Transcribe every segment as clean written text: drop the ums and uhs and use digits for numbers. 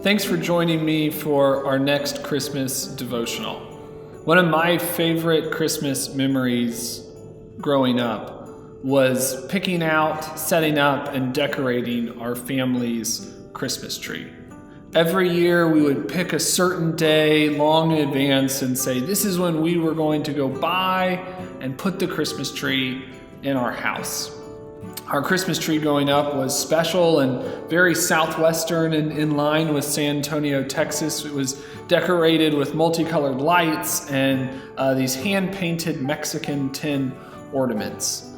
Thanks for joining me for our next Christmas devotional. One of my favorite Christmas memories growing up was picking out, setting up, and decorating our family's Christmas tree. Every year we would pick a certain day long in advance and say, this is when we were going to go buy and put the Christmas tree in our house. Our Christmas tree growing up was special and very southwestern and in line with San Antonio, Texas. It was decorated with multicolored lights and these hand-painted Mexican tin ornaments.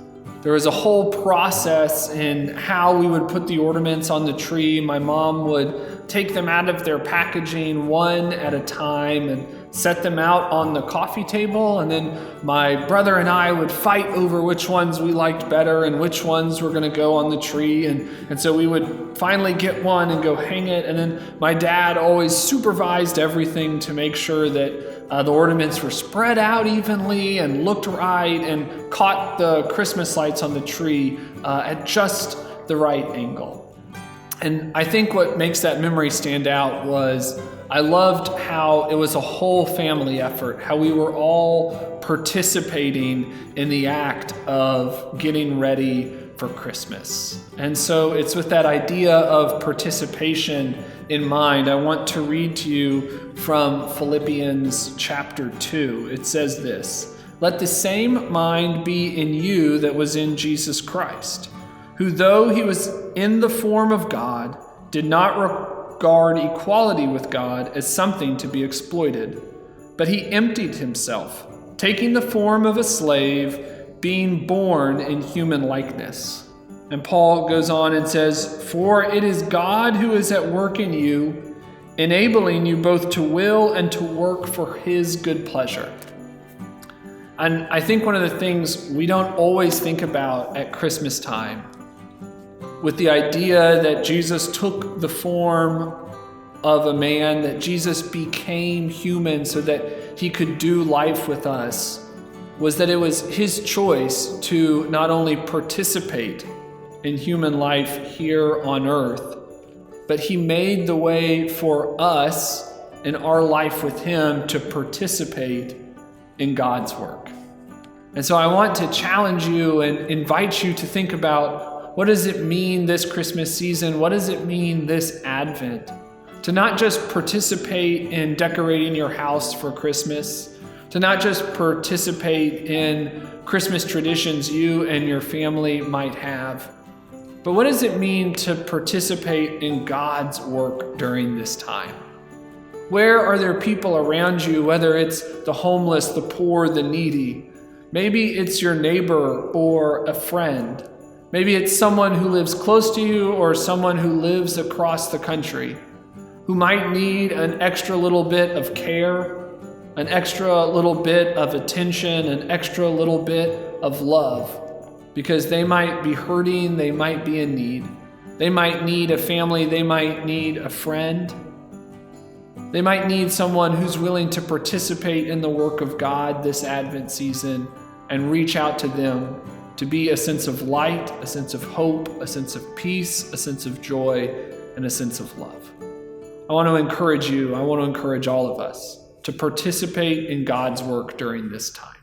There was a whole process in how we would put the ornaments on the tree. My mom would take them out of their packaging one at a time and set them out on the coffee table, and then my brother and I would fight over which ones we liked better and which ones were going to go on the tree, and so we would finally get one and go hang it, and then my dad always supervised everything to make sure that the ornaments were spread out evenly and looked right and caught the Christmas lights on the tree at just the right angle. And I think what makes that memory stand out was I loved how it was a whole family effort, how we were all participating in the act of getting ready for Christmas. And so it's with that idea of participation in mind, I want to read to you from Philippians chapter 2. It says this: "Let the same mind be in you that was in Jesus Christ, who though he was in the form of God, did not regard equality with God as something to be exploited, but he emptied himself, taking the form of a slave, being born in human likeness." And Paul goes on and says, "For it is God who is at work in you, enabling you both to will and to work for his good pleasure." And I think one of the things we don't always think about at Christmas time, with the idea that Jesus took the form of a man, that Jesus became human so that he could do life with us, was that it was his choice to not only participate in human life here on earth, but he made the way for us in our life with him to participate in God's work. And so I want to challenge you and invite you to think about, what does it mean this Christmas season? What does it mean this Advent? To not just participate in decorating your house for Christmas, to not just participate in Christmas traditions you and your family might have, but what does it mean to participate in God's work during this time? Where are there people around you, whether it's the homeless, the poor, the needy? Maybe it's your neighbor or a friend. Maybe it's someone who lives close to you or someone who lives across the country, who might need an extra little bit of care, an extra little bit of attention, an extra little bit of love, because they might be hurting, they might be in need. They might need a family, they might need a friend. They might need someone who's willing to participate in the work of God this Advent season and reach out to them to be a sense of light, a sense of hope, a sense of peace, a sense of joy, and a sense of love. I want to encourage you, I want to encourage all of us to participate in God's work during this time.